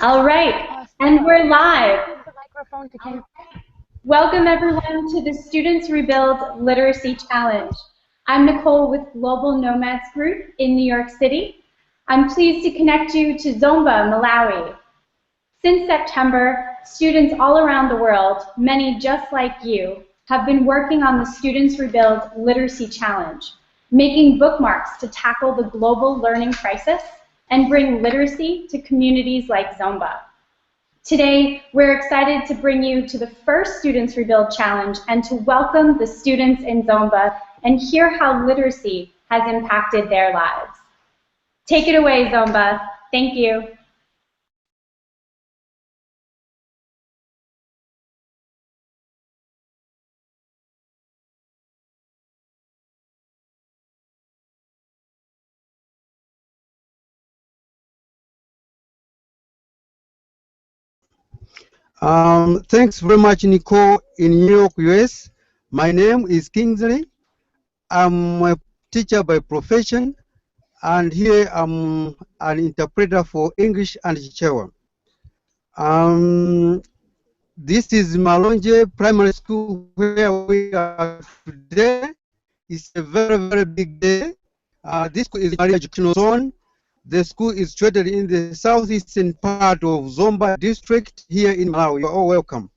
All right, and we're live. Welcome everyone to the Students Rebuild Literacy Challenge. I'm Nicole with Global Nomads Group in New York City. I'm pleased to connect you to Zomba, Malawi. Since September, students all around the world, many just like you, have been working on the Students Rebuild Literacy Challenge, making bookmarks to tackle the global learning crisis and bring literacy to communities like Zomba. Today, we're excited to bring you to the first Students Rebuild Challenge and to welcome the students in Zomba and hear how literacy has impacted their lives. Take it away, Zomba. Thank you. Thanks very much, Nicole, in New York, US. My name is Kingsley. I'm a teacher by profession, and here I'm an interpreter for English and Chichewa. This is Malonje Primary School where we are today. It's a very, very big day. This school is in Malawi educational zone. The school is situated in the southeastern part of Zomba district here in Malawi. You're all welcome.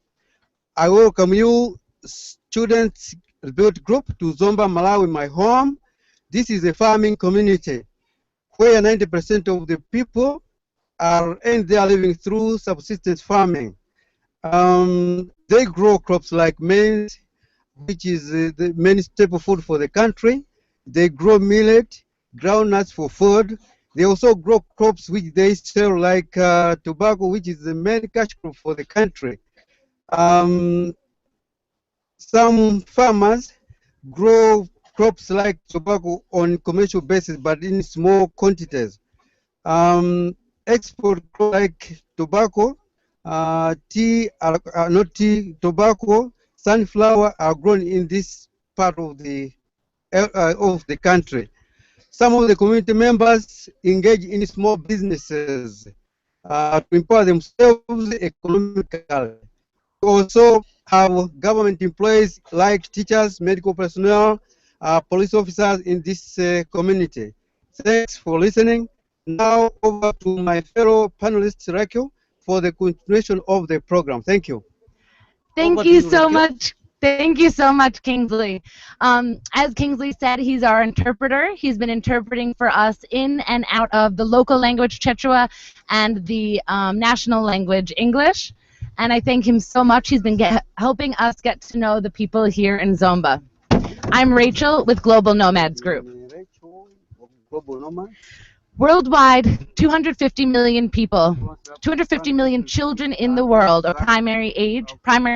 I welcome you, students built group, to Zomba, Malawi, my home. This is a farming community where 90% of the people are living through subsistence farming. They grow crops like maize, which is the main staple food for the country. They grow millet, groundnuts for food. They also grow crops which they sell like tobacco, which is the main cash crop for the country. Some farmers grow crops like tobacco on commercial basis, but in small quantities. Export crops like tobacco, tea, not tea, tobacco, sunflower are grown in this part of the country. Some of the community members engage in small businesses to empower themselves economically. We also have government employees like teachers, medical personnel, police officers in this community. Thanks for listening. Now over to my fellow panelist, Raquel, for the continuation of the program. Thank you. Thank you so much. Thank you so much, Kingsley. As Kingsley said, he's our interpreter. He's been interpreting for us in and out of the local language Quechua and the national language English. And I thank him so much. He's been helping us get to know the people here in Zomba. I'm Rachel with Global Nomads Group. Worldwide, 250 million people, 250 million children in the world of primary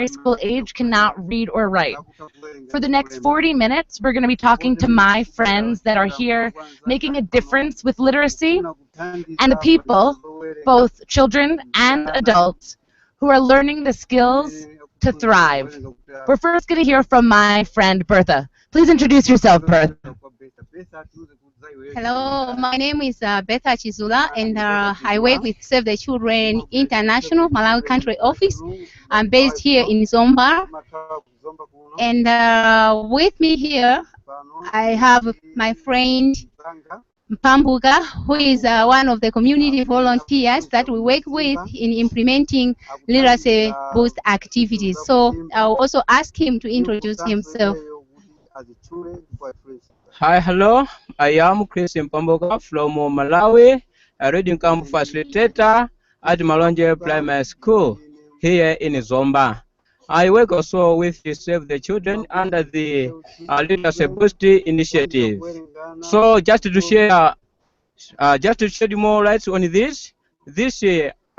school age, cannot read or write. For the next 40 minutes, we're going to be talking to my friends that are here making a difference with literacy and the people, both children and adults, who are learning the skills to thrive. We're first going to hear from my friend Bertha. Please introduce yourself, Bertha. Hello, my name is Betha Chizula, and I work with Save the Children International Malawi Country Office. I'm based here in Zomba, and with me here I have my friend Mpambuka, who is one of the community volunteers that we work with in implementing literacy boost activities. So I'll also ask him to introduce himself. Hi, hello. I am Chris Mpamboka from Malawi, a reading camp facilitator at Malonje Primary School here in Zomba. I work also with Save the Children under the Literacy Boost initiative. So just to shed more light on this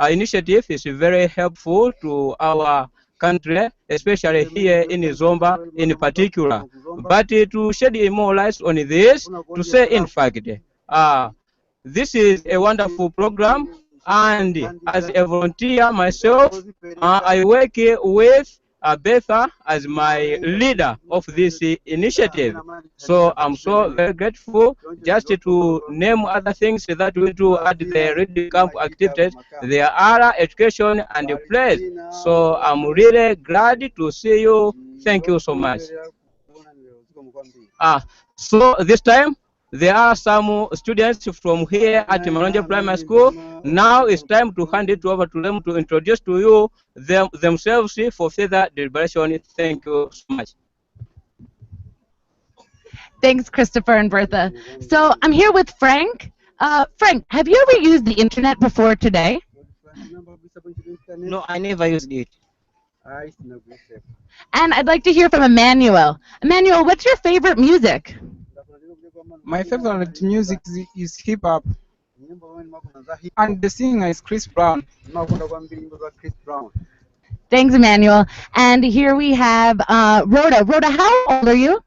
initiative is very helpful to our country, especially here in Zomba in particular. But to shed more light on this, to say in fact, this is a wonderful program, and as a volunteer myself, I work with Betha as my leader of this initiative. So I'm so very grateful. Just to name other things that we do at the reading camp activities, there are education and plays. So I'm really glad to see you. Thank you so much. So this time there are some students from here at Malonje Primary School. Now it's time to hand it over to them to introduce to you themselves for further deliberation. Thank you so much. Thanks, Christopher and Bertha. So I'm here with Frank. Frank, have you ever used the internet before today? No, I never used it. And I'd like to hear from Emmanuel. Emmanuel, what's your favorite music? My favorite music is hip hop, and the singer is Chris Brown. Thanks, Emmanuel. And here we have Rhoda. Rhoda, how old are you?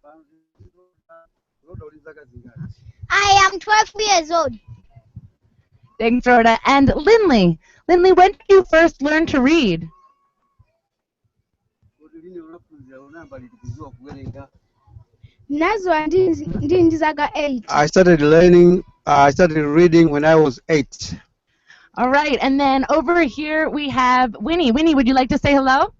I am 12 years old. Thanks, Rhoda. And Lindley. Lindley, when did you first learn to read? I started learning, I started reading when I was 8. All right, and then over here we have Winnie. Winnie, would you like to say hello?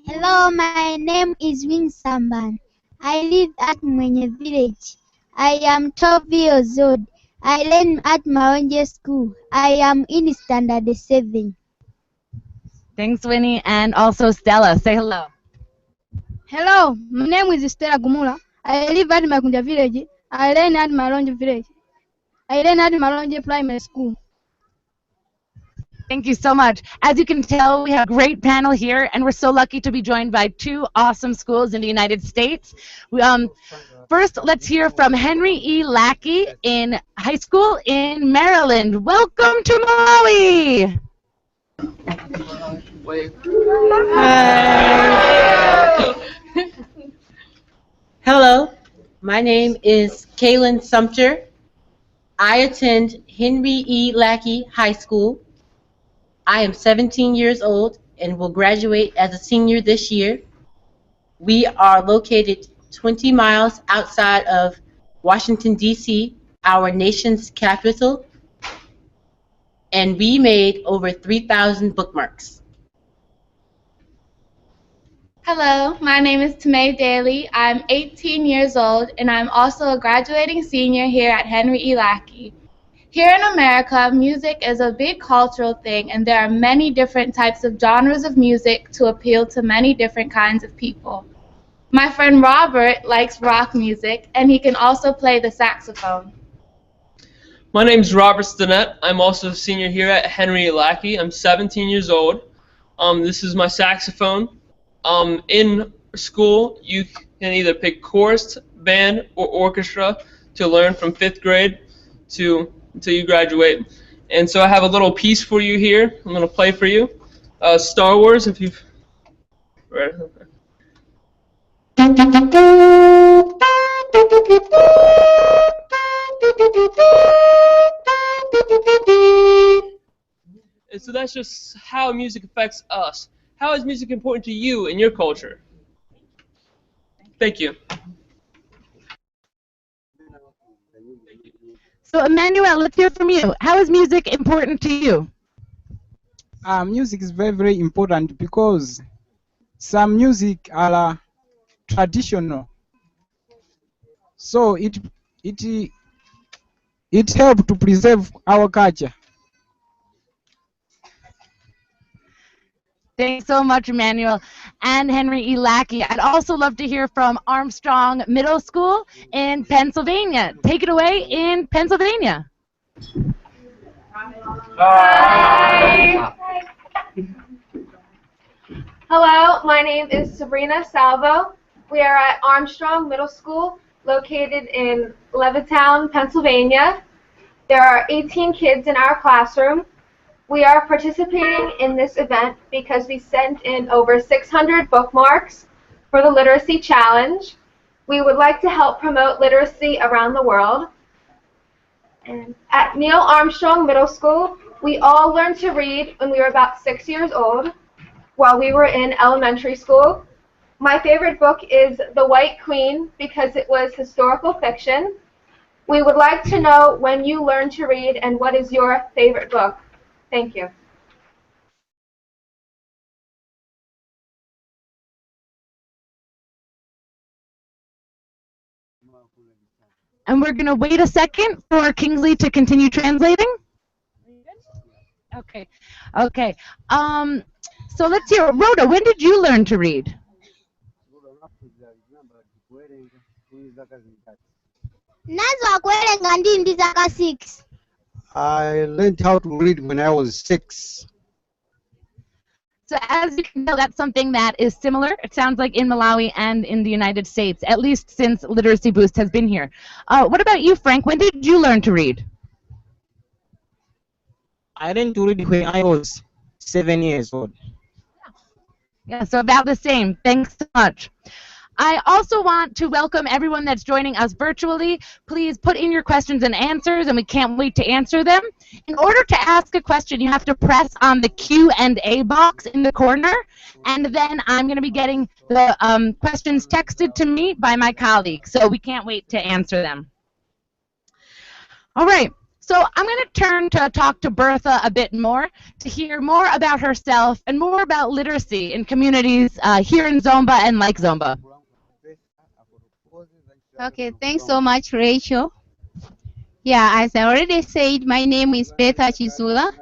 Hello, my name is Win Samban. I live at Mwenye village. I am 12 years old. I learn at Malonje School. I am in standard 7. Thanks, Winnie. And also Stella. Say hello. Hello, my name is Stella Gumula. I live at Makunja village. I learn at Malonje village. I learn at Malonje Primary School. Thank you so much. As you can tell, we have a great panel here, and we're so lucky to be joined by 2 awesome schools in the United States. First, let's hear from Henry E. Lackey in high school in Maryland. Welcome to Malawi. Hello, my name is Kaylin Sumter. I attend Henry E. Lackey High School. I am 17 years old and will graduate as a senior this year. We are located 20 miles outside of Washington, D.C., our nation's capital, and we made over 3,000 bookmarks. Hello, my name is Tamay Daly. I'm 18 years old, and I'm also a graduating senior here at Henry E. Lackey. Here in America, music is a big cultural thing, and there are many different types of genres of music to appeal to many different kinds of people. My friend Robert likes rock music, and he can also play the saxophone. My name's Robert Stinnett. I'm also a senior here at Henry E. Lackey. I'm 17 years old. This is my saxophone. In school, you can either pick chorus, band, or orchestra to learn from 5th grade until you graduate. And so I have a little piece for you here. I'm going to play for you. Star Wars, if you've read it. And so that's just how music affects us. How is music important to you in your culture? Thank you. So, Emmanuel, let's hear from you. How is music important to you? Music is very, very important because some music are traditional. So it helps to preserve our culture. Thanks so much, Emmanuel and Henry E. Lackey. I'd also love to hear from Armstrong Middle School in Pennsylvania. Take it away in Pennsylvania. Hi. Hello, my name is Sabrina Salvo. We are at Armstrong Middle School, located in Levittown, Pennsylvania. There are 18 kids in our classroom. We are participating in this event because we sent in over 600 bookmarks for the Literacy Challenge. We would like to help promote literacy around the world. And at Neil Armstrong Middle School, we all learned to read when we were about 6 years old. while we were in elementary school. My favorite book is The White Queen because it was historical fiction. We would like to know when you learned to read and what is your favorite book. Thank you. And we're going to wait a second for Kingsley to continue translating. Okay. Okay. So let's hear, Rhoda, when did you learn to read? Nazo kuwerenga ndi zaka 6. I learned how to read when I was 6. So as you can tell, that's something that is similar, it sounds like, in Malawi and in the United States, at least since Literacy Boost has been here. What about you, Frank? When did you learn to read? I learned to read when I was 7 years old. Yeah, so about the same. Thanks so much. I also want to welcome everyone that's joining us virtually. Please put in your questions and answers, and we can't wait to answer them. In order to ask a question, you have to press on the Q&A box in the corner, and then I'm going to be getting the questions texted to me by my colleague, so we can't wait to answer them. All right. So I'm going to turn to talk to Bertha a bit more to hear more about herself and more about literacy in communities here in Zomba and like Zomba. Okay, thanks so much, Rachel. Yeah, as I already said, my name is Betha Chizula,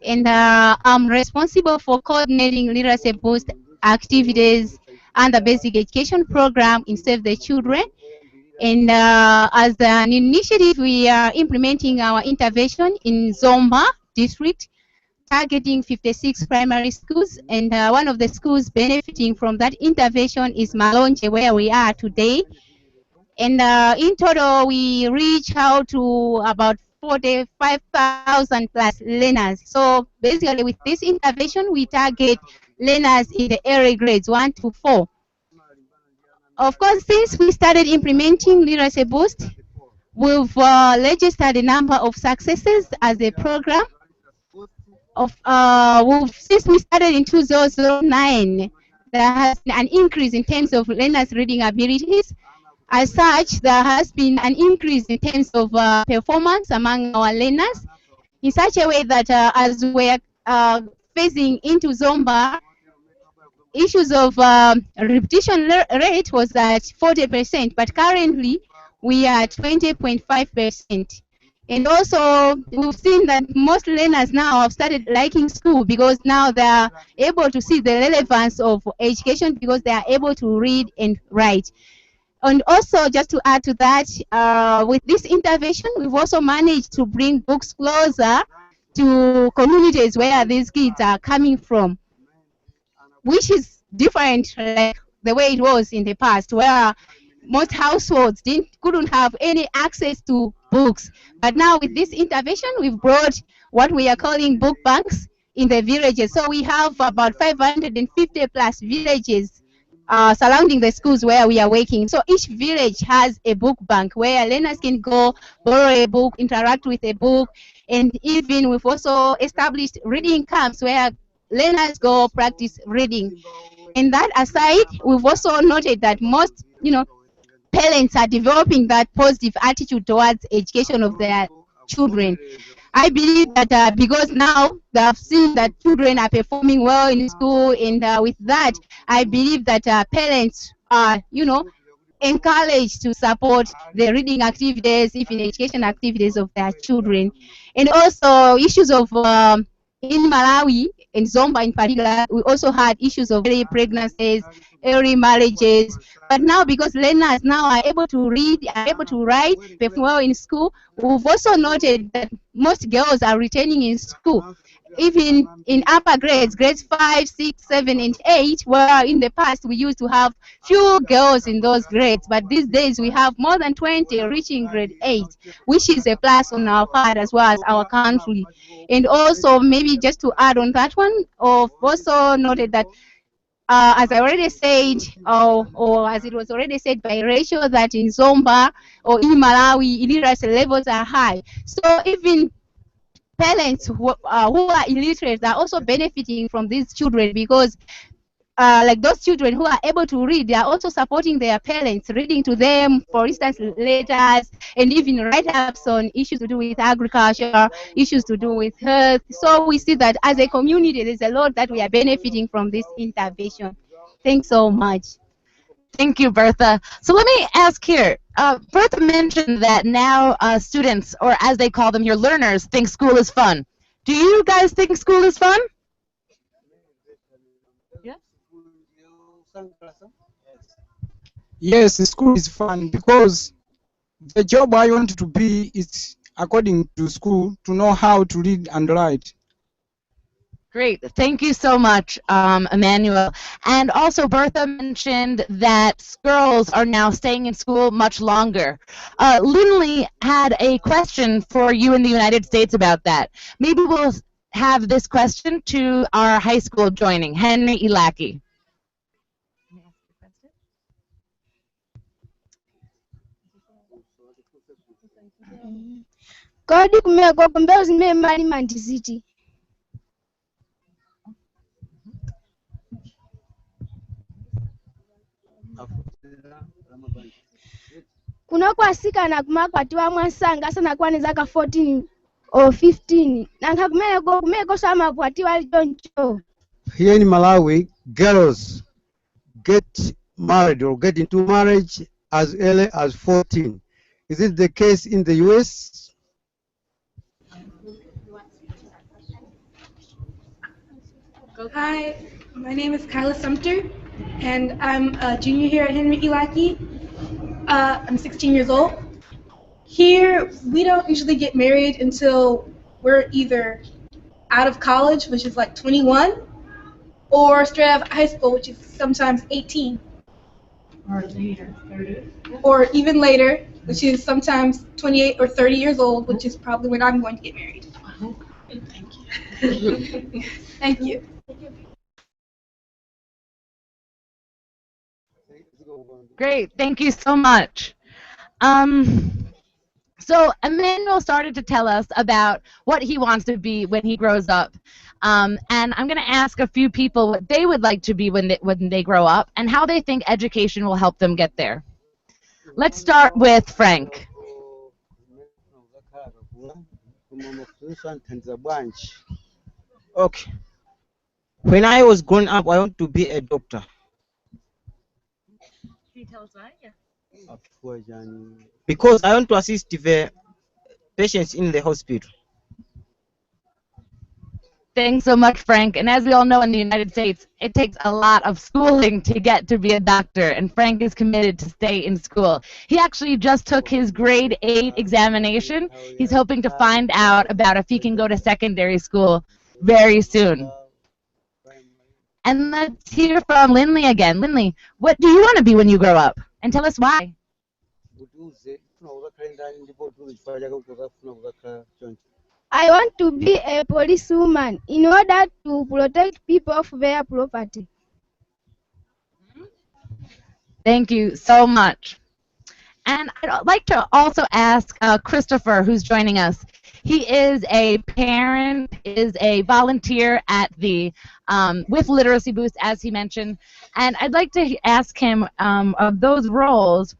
and I'm responsible for coordinating literacy boost activities and the basic education program in Save the Children. And as an initiative, we are implementing our intervention in Zomba district, targeting 56 primary schools. And one of the schools benefiting from that intervention is Malonje, where we are today. And in total, we reach out to about 45,000 plus learners. So basically, with this intervention, we target learners in the early grades 1 to 4. Of course, since we started implementing Literacy Boost, we've registered a number of successes as a program. Since we started in 2009, there has been an increase in terms of learners' reading abilities. As such, there has been an increase in terms of performance among our learners, in such a way that as we're phasing into Zomba, issues of repetition rate was at 40%, but currently we are at 20.5%. And also, we've seen that most learners now have started liking school because now they are able to see the relevance of education because they are able to read and write. And also, just to add to that, with this intervention, we've also managed to bring books closer to communities where these kids are coming from, which is different like the way it was in the past, where most households couldn't have any access to books. But now with this intervention, we've brought what we are calling book banks in the villages. So we have about 550 plus villages surrounding the schools where we are working. So each village has a book bank where learners can go borrow a book, interact with a book, and even we've also established reading camps where learners go practice reading. And that aside, we've also noted that most, parents are developing that positive attitude towards education of their children. I believe that because now they have seen that children are performing well in school, and with that, I believe that parents are, encouraged to support the reading activities, even education activities of their children. And also issues of, in Malawi, in Zomba in particular, we also had issues of early pregnancies, early marriages. But now, because learners now are able to read, are able to write, perform well in school, we've also noted that most girls are returning in school. Even in upper grades, grades 5, 6, 7, and 8, where in the past we used to have few girls in those grades, but these days we have more than 20 reaching grade 8, which is a plus on our part as well as our country. And also, maybe just to add on that one, I've also noted that as I already said, or as it was already said by Rachel, that in Zomba or in Malawi, illiteracy levels are high. So even parents who are illiterate are also benefiting from these children, because like those children who are able to read, they are also supporting their parents, reading to them, for instance, letters, and even write-ups on issues to do with agriculture, issues to do with health. So we see that as a community, there's a lot that we are benefiting from this intervention. Thanks so much. Thank you, Bertha. So let me ask here. Bertha mentioned that now students, or as they call them here, learners, think school is fun. Do you guys think school is fun? Yes, school is fun because the job I want to be is according to school to know how to read and write. Great. Thank you so much, Emmanuel. And also, Bertha mentioned that girls are now staying in school much longer. Lindley had a question for you in the United States about that. Maybe we'll have this question to our high school joining, Henry E. Lackey. Kodi kumeko kumbe zimene mali mandiziti. Kuno kwasikana kumakwatiwa mwansanga asanakwane zaka 14 or 15. Nanga kumeko samakwatiwa alichoncho. Here in Malawi, girls get married or get into marriage as early as 14. Is it the case in the US? Hi, my name is Kyla Sumter, and I'm a junior here at Henry E. Lackey. I'm 16 years old. Here, we don't usually get married until we're either out of college, which is like 21, or straight out of high school, which is sometimes 18. Or later, 30. Or even later, which is sometimes 28 or 30 years old, which is probably when I'm going to get married. Thank you. Thank you. Great. Thank you so much. So Emmanuel started to tell us about what he wants to be when he grows up. And I'm going to ask a few people what they would like to be when they grow up and how they think education will help them get there. Let's start with Frank. Okay. When I was growing up, I want to be a doctor. Can you tell us why? Yeah. Because I want to assist the patients in the hospital. Thanks so much, Frank. And as we all know in the United States, it takes a lot of schooling to get to be a doctor, and Frank is committed to stay in school. He actually just took his grade 8 examination. He's hoping to find out about if he can go to secondary school very soon. And let's hear from Lindley again. Lindley, what do you want to be when you grow up? And tell us why. I want to be a policewoman in order to protect people of their property. Thank you so much. And I'd like to also ask Christopher, who's joining us. He is a parent, is a volunteer at the with Literacy Boost, as he mentioned. And I'd like to ask him of those roles,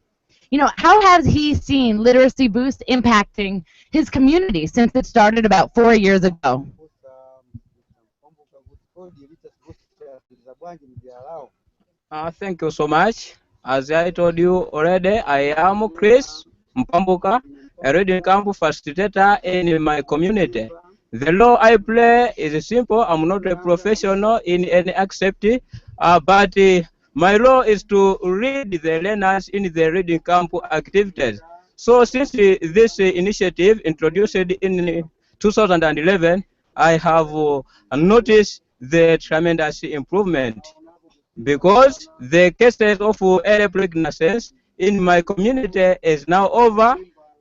you know, how has he seen Literacy Boost impacting his community since it started about 4 years ago? Thank you so much. As I told you already, I am Chris Mpambuka, a reading camp facilitator in my community. The role I play is simple. I'm not a professional in any aspect, but my role is to read the learners in the reading camp activities. So since this initiative introduced in 2011, I have noticed the tremendous improvement, because the cases of early pregnancies in my community is now over.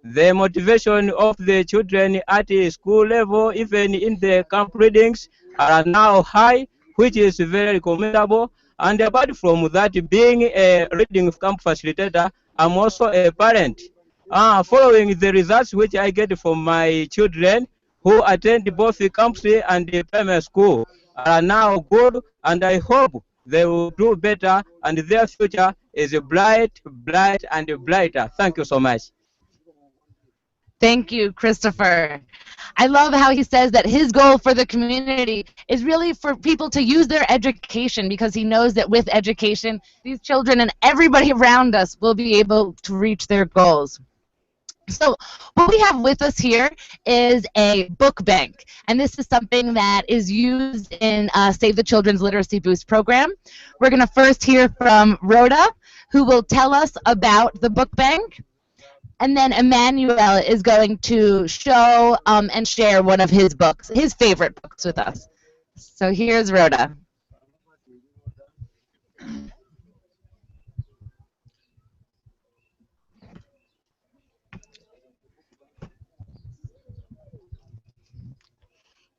The motivation of the children at the school level, even in the camp readings, are now high, which is very commendable. And apart from that, being a reading camp facilitator, I'm also a parent. Following the results which I get from my children, who attend both the campus and the primary school are now good, and I hope they will do better, and their future is bright, bright, and brighter. Thank you so much. Thank you, Christopher. I love how he says that his goal for the community is really for people to use their education, because he knows that with education, these children and everybody around us will be able to reach their goals. So what we have with us here is a book bank, and this is something that is used in Save the Children's Literacy Boost program. We're going to first hear from Rhoda, who will tell us about the book bank, and then Emmanuel is going to show and share one of his books, his favorite books with us. So here's Rhoda.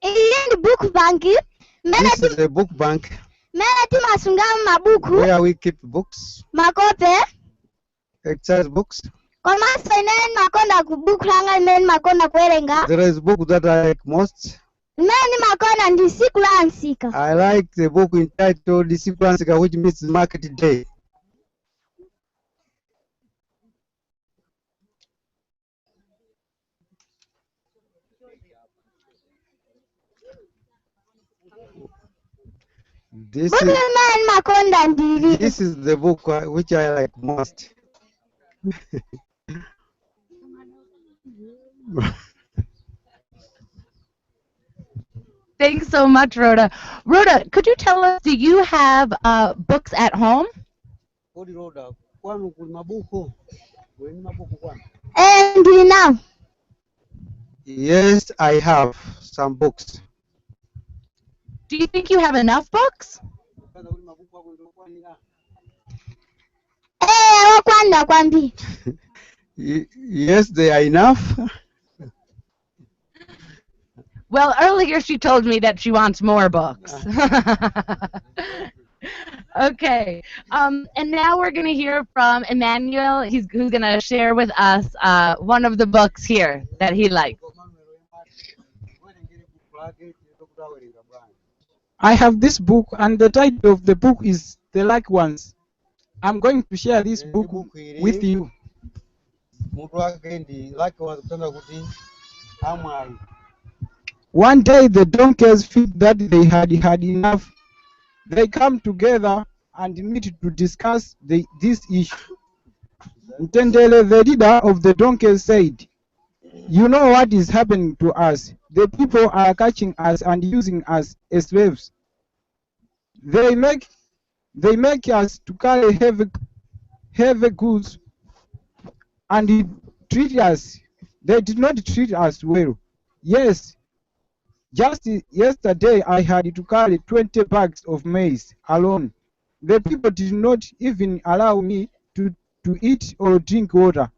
In book bank, This is a book bank mabuku where we keep books, makope exercise books. Kwerenga. There is book that I like most. I like the book entitled Discipulansika, which means Market Day. This is the book which I like most. Thanks so much, Rhoda. Rhoda, could you tell us, do you have books at home? And now? Yes, I have some books. Do you think you have enough books? Yes, they are enough. Well, earlier she told me that she wants more books. Okay, and now we're going to hear from Emmanuel, who's going to share with us one of the books here that he likes. I have this book, and the title of the book is The Lucky Ones. I'm going to share this book with you. One day the donkeys feel that they had had enough. They come together and meet to discuss this issue. Ntendele, the leader of the donkeys, said, "You know what is happening to us? The people are catching us and using us as slaves. They make us to carry heavy goods and treat us. They did not treat us well. Yes, just yesterday I had to carry 20 bags of maize alone. The people did not even allow me to eat or drink water.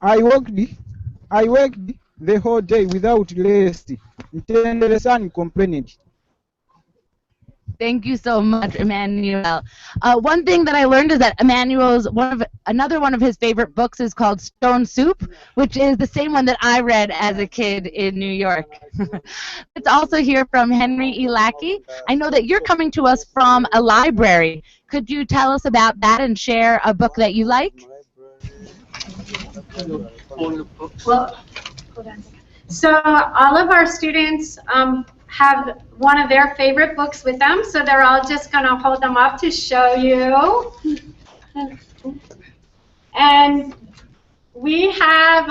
I worked the whole day without rest." Ntendele son complained. Thank you so much, Emmanuel. One thing that I learned is that Emmanuel's another one of his favorite books is called Stone Soup, which is the same one that I read as a kid in New York. Let's also hear from Henry E. Lackey. I know that you're coming to us from a library. Could you tell us about that and share a book that you like? Well, so all of our students have one of their favorite books with them, so they're all just going to hold them up to show you. And we have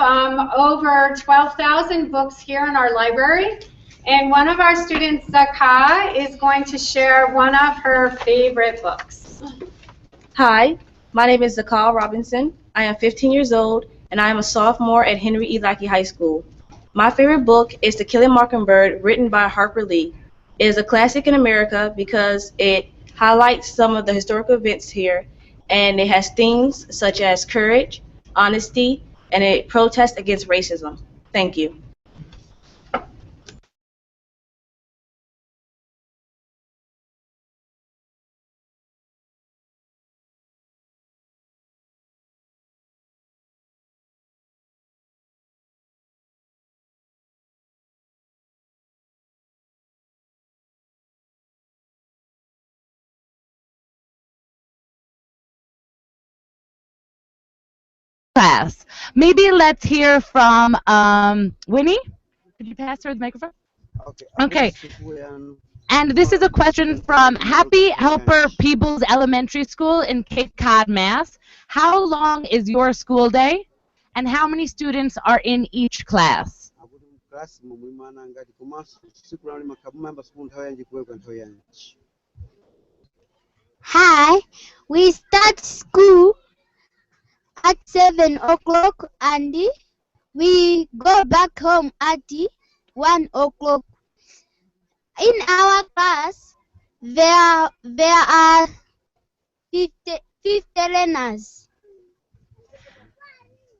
over 12,000 books here in our library, and one of our students, Zaka, is going to share one of her favorite books. Hi, my name is Zakal Robinson. I am 15 years old, and I am a sophomore at Henry E. Lackey High School. My favorite book is To Kill a Mockingbird, written by Harper Lee. It is a classic in America because it highlights some of the historical events here, and it has themes such as courage, honesty, and it protests against racism. Thank you. class. Maybe let's hear from Winnie. Could you pass her the microphone? Okay. And this is a question from Happy Helper People's Elementary School in Cape Cod, Mass. How long is your school day? And how many students are in each class? Hi, we start school at 7 o'clock and we go back home at 1 o'clock. In our class, there are 50 learners.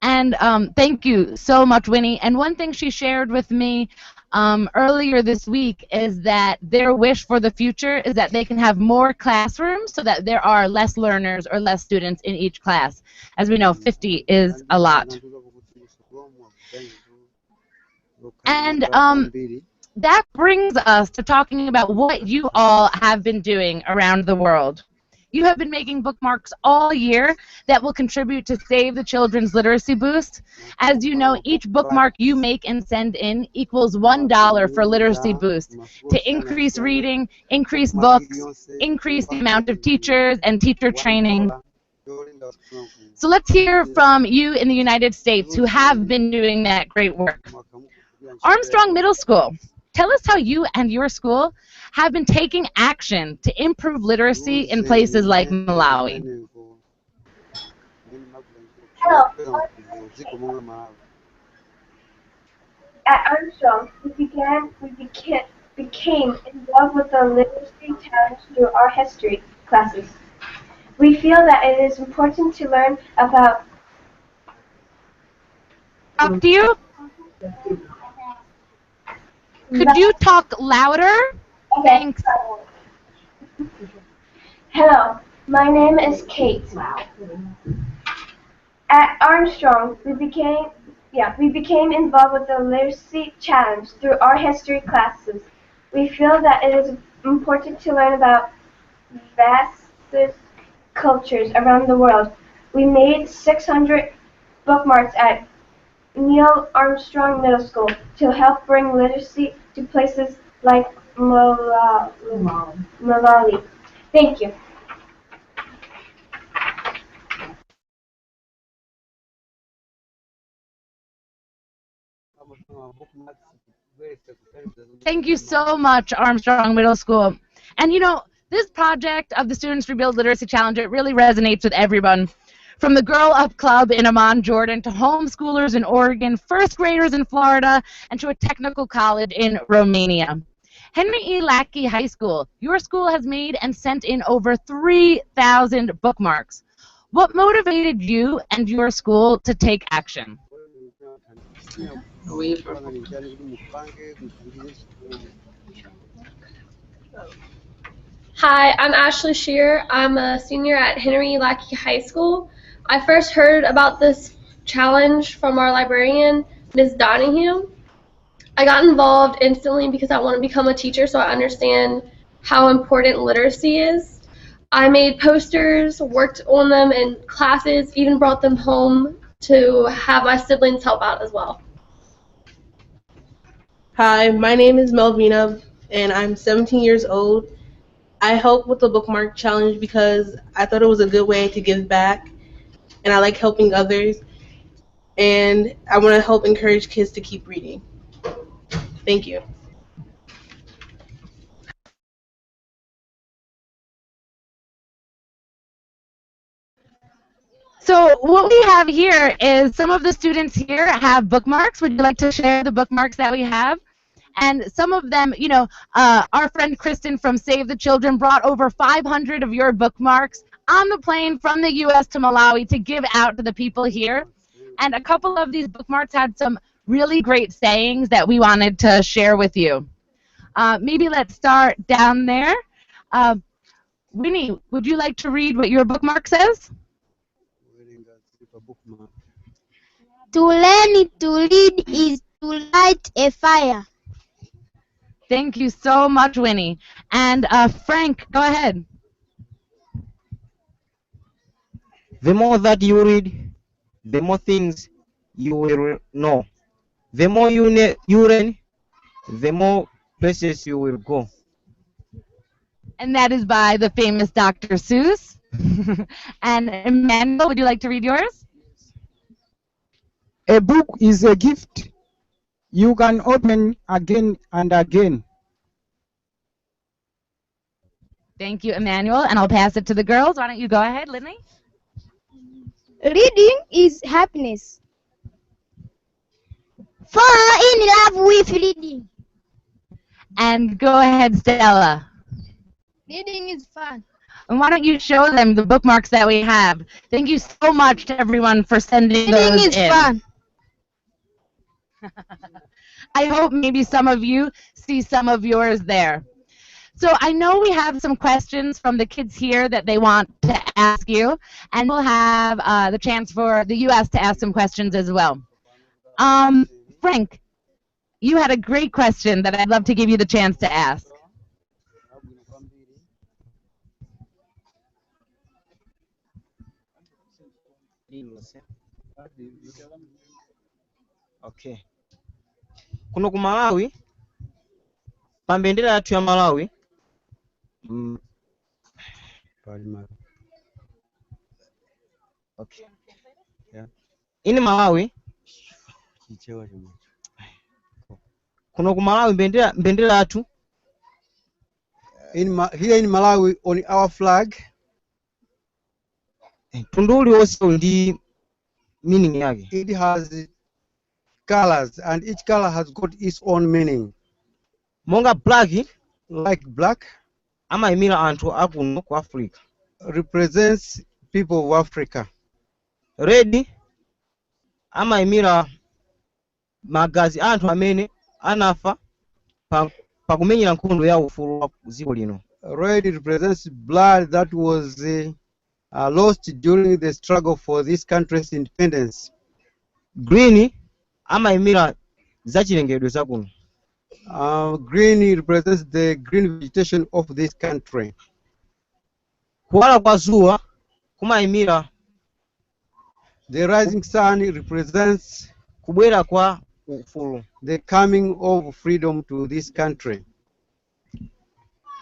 And thank you so much, Winnie. And one thing she shared with me earlier this week is that their wish for the future is that they can have more classrooms so that there are less learners or less students in each class. As we know, 50 is a lot. And that brings us to talking about what you all have been doing around the world. You have been making bookmarks all year that will contribute to Save the Children's Literacy Boost. As you know, each bookmark you make and send in equals $1 for Literacy Boost to increase reading, increase books, increase the amount of teachers and teacher training. So let's hear from you in the United States who have been doing that great work. Armstrong Middle School. Tell us how you and your school have been taking action to improve literacy in places like Malawi. Hello. At Armstrong, we became involved with the literacy challenge through our history classes. We feel that it is important to learn about. Talk to you? Could you talk louder? Okay. Thanks. Hello, my name is Kate. At Armstrong, we became involved with the literacy challenge through our history classes. We feel that it is important to learn about vast cultures around the world. We made 600 bookmarks at Neil Armstrong Middle School to help bring literacy to places like Malawi. Thank you. Thank you so much, Armstrong Middle School. And you know, this project of the Students Rebuild Literacy Challenge, it really resonates with everyone. From the Girl Up Club in Amman, Jordan, to homeschoolers in Oregon, first graders in Florida, and to a technical college in Romania. Henry E. Lackey High School, your school has made and sent in over 3,000 bookmarks. What motivated you and your school to take action? Hi, I'm Ashley Shear. I'm a senior at Henry Lackey High School. I first heard about this challenge from our librarian, Ms. Donahue. I got involved instantly because I want to become a teacher, so I understand how important literacy is. I made posters, worked on them in classes, even brought them home to have my siblings help out as well. Hi, my name is Melvina, and I'm 17 years old. I helped with the bookmark challenge because I thought it was a good way to give back, and I like helping others, and I want to help encourage kids to keep reading. Thank you. So what we have here is some of the students here have bookmarks. Would you like to share the bookmarks that we have? And some of them, you know, our friend Kristen from Save the Children brought over 500 of your bookmarks on the plane from the U.S. to Malawi to give out to the people here. And a couple of these bookmarks had some really great sayings that we wanted to share with you. Maybe let's start down there. Winnie, would you like to read what your bookmark says? To learn to read is to light a fire. Thank you so much, Winnie. And Frank, go ahead. The more that you read, the more things you will know. The more you learn, the more places you will go. And that is by the famous Dr. Seuss. And Emmanuel, would you like to read yours? A book is a gift you can open again and again. Thank you, Emmanuel. And I'll pass it to the girls. Why don't you go ahead, Linley? Reading is happiness. Fall in love with reading. And go ahead, Stella. Reading is fun. And why don't you show them the bookmarks that we have? Thank you so much to everyone for sending Reading those is in. fun. I hope maybe some of you see some of yours there. So I know we have some questions from the kids here that they want to ask you, and we'll have the chance for the U.S. to ask some questions as well. Frank, you had a great question that I'd love to give you the chance to ask. Okay. Kuno ku Malawi, pa mbendera yathu ya Malawi, okay. Yeah. In Malawi, kuno ku Malawi mbendera yathu. Here in Malawi, on our flag, tunduli wonse ndi meaning yake. It has colors, and each color has got its own meaning. Monga black, like black, amayimira anthu akuno ku Africa. Represents people of Africa. Red, amayimira magazi anthu amene anafa pakumenyera nkhondo ya ufulu wa dziko lino. Red represents blood that was lost during the struggle for this country's independence. Green, amayimira zachilengedwe zakuno. Green represents the green vegetation of this country. Kuwala kwa zuwa kumayimira. The rising sun represents kubwera kwa ufulu, the coming of freedom to this country.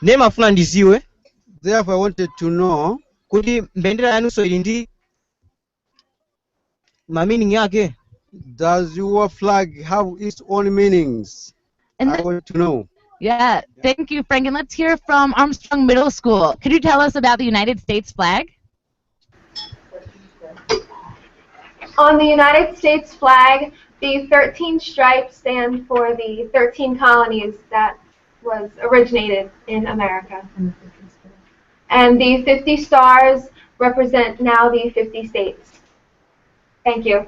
Nemafuna ndiziwe. Therefore, I wanted to know kuti mbendera yanunso ili ndi meaning yake. Does your flag have its own meanings? And I want to know. Yeah, thank you, Frank. And let's hear from Armstrong Middle School. Could you tell us about the United States flag? On the United States flag, the 13 stripes stand for the 13 colonies that was originated in America. And the 50 stars represent now the 50 states. Thank you.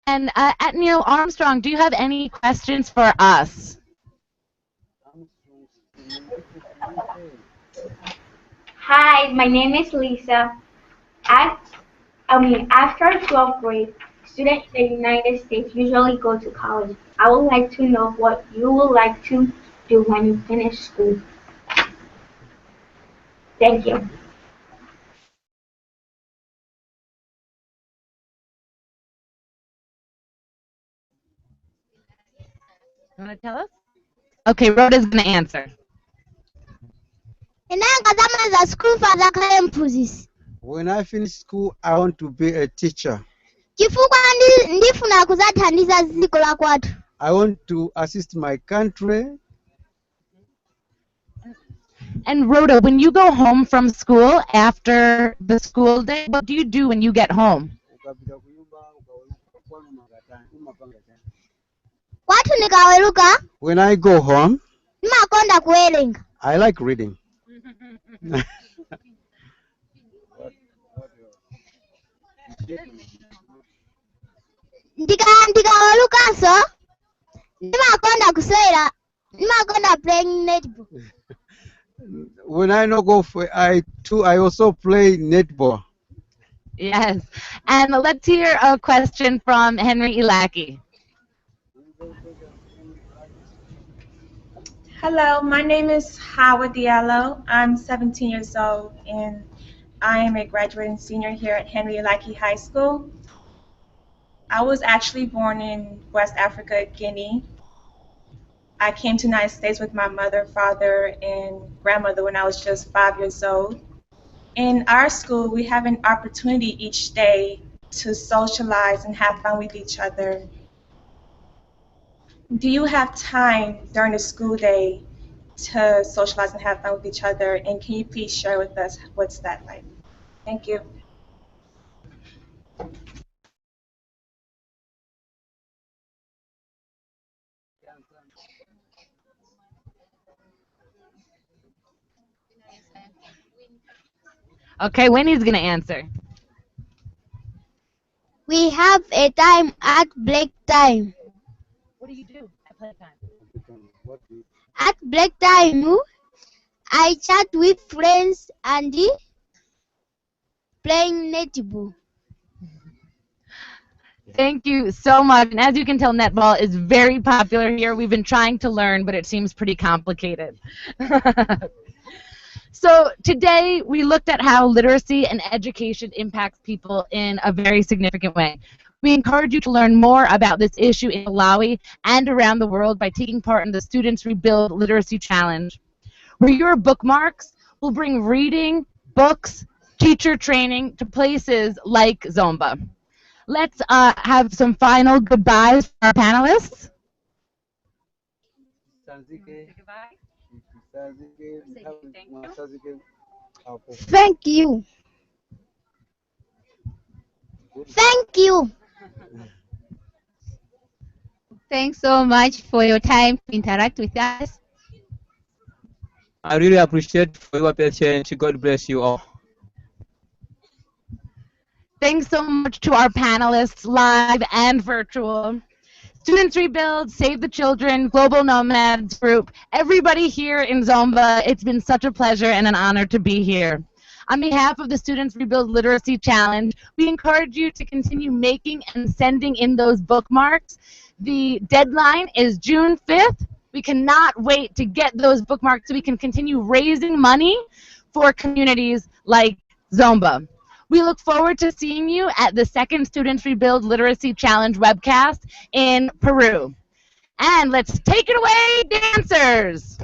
And at Neil Armstrong, do you have any questions for us? Hi, my name is Lisa. After 12th grade, students in the United States usually go to college. I would like to know what you would like to do when you finish school. Thank you. You want to tell us? Okay, Rhoda's going to answer. When I finish school, I want to be a teacher. I want to assist my country. And Rhoda, when you go home from school after the school day, what do you do when you get home? When I go home, I like reading. When I no go for I also play netball. Yes. And let's hear a question from Henry Ilaki. Hello, my name is Hawa Diallo. I'm 17 years old and I am a graduating senior here at Henry Lackey High School. I was actually born in West Africa, Guinea. I came to the United States with my mother, father, and grandmother when I was just 5 years old. In our school, we have an opportunity each day to socialize and have fun with each other. Do you have time during the school day to socialize and have fun with each other? And can you please share with us what's that like? Thank you. Okay, Winnie's gonna answer. We have a time at break time. What do you do at playtime? At break time, I chat with friends and playing netball. Thank you so much. And as you can tell, netball is very popular here. We've been trying to learn, but it seems pretty complicated. So today we looked at how literacy and education impacts people in a very significant way. We encourage you to learn more about this issue in Malawi and around the world by taking part in the Students Rebuild Literacy Challenge, where your bookmarks will bring reading, books, teacher training to places like Zomba. Let's have some final goodbyes for our panelists. Thank you. Thank you. Thanks so much for your time to interact with us. I really appreciate for your patience. God bless you all. Thanks so much to our panelists, live and virtual. Students Rebuild, Save the Children, Global Nomads Group, everybody here in Zomba, it's been such a pleasure and an honor to be here. On behalf of the Students Rebuild Literacy Challenge, we encourage you to continue making and sending in those bookmarks. The deadline is June 5th. We cannot wait to get those bookmarks so we can continue raising money for communities like Zomba. We look forward to seeing you at the second Students Rebuild Literacy Challenge webcast in Peru. And let's take it away, dancers!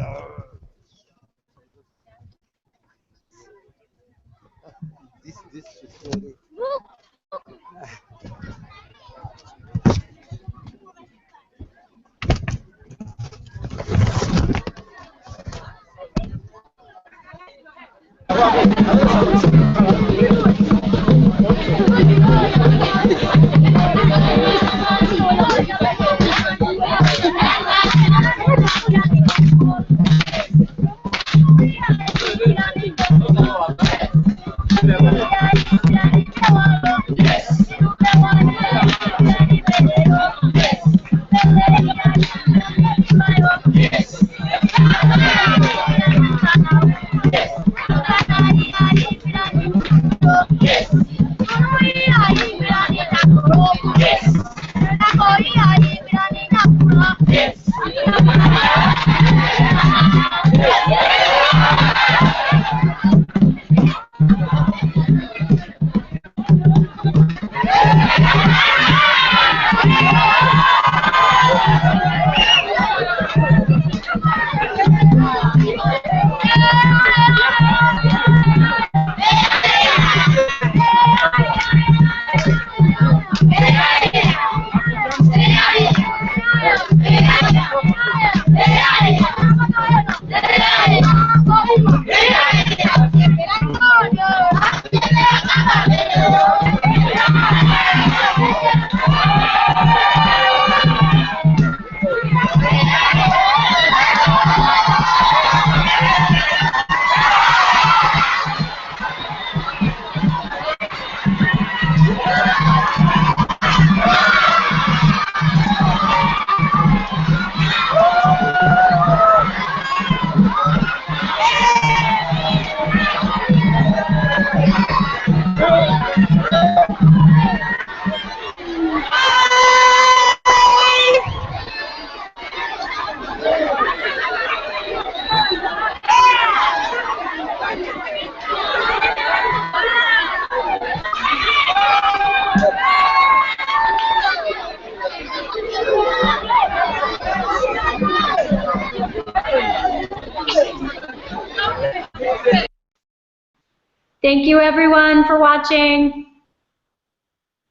Thank you everyone for watching.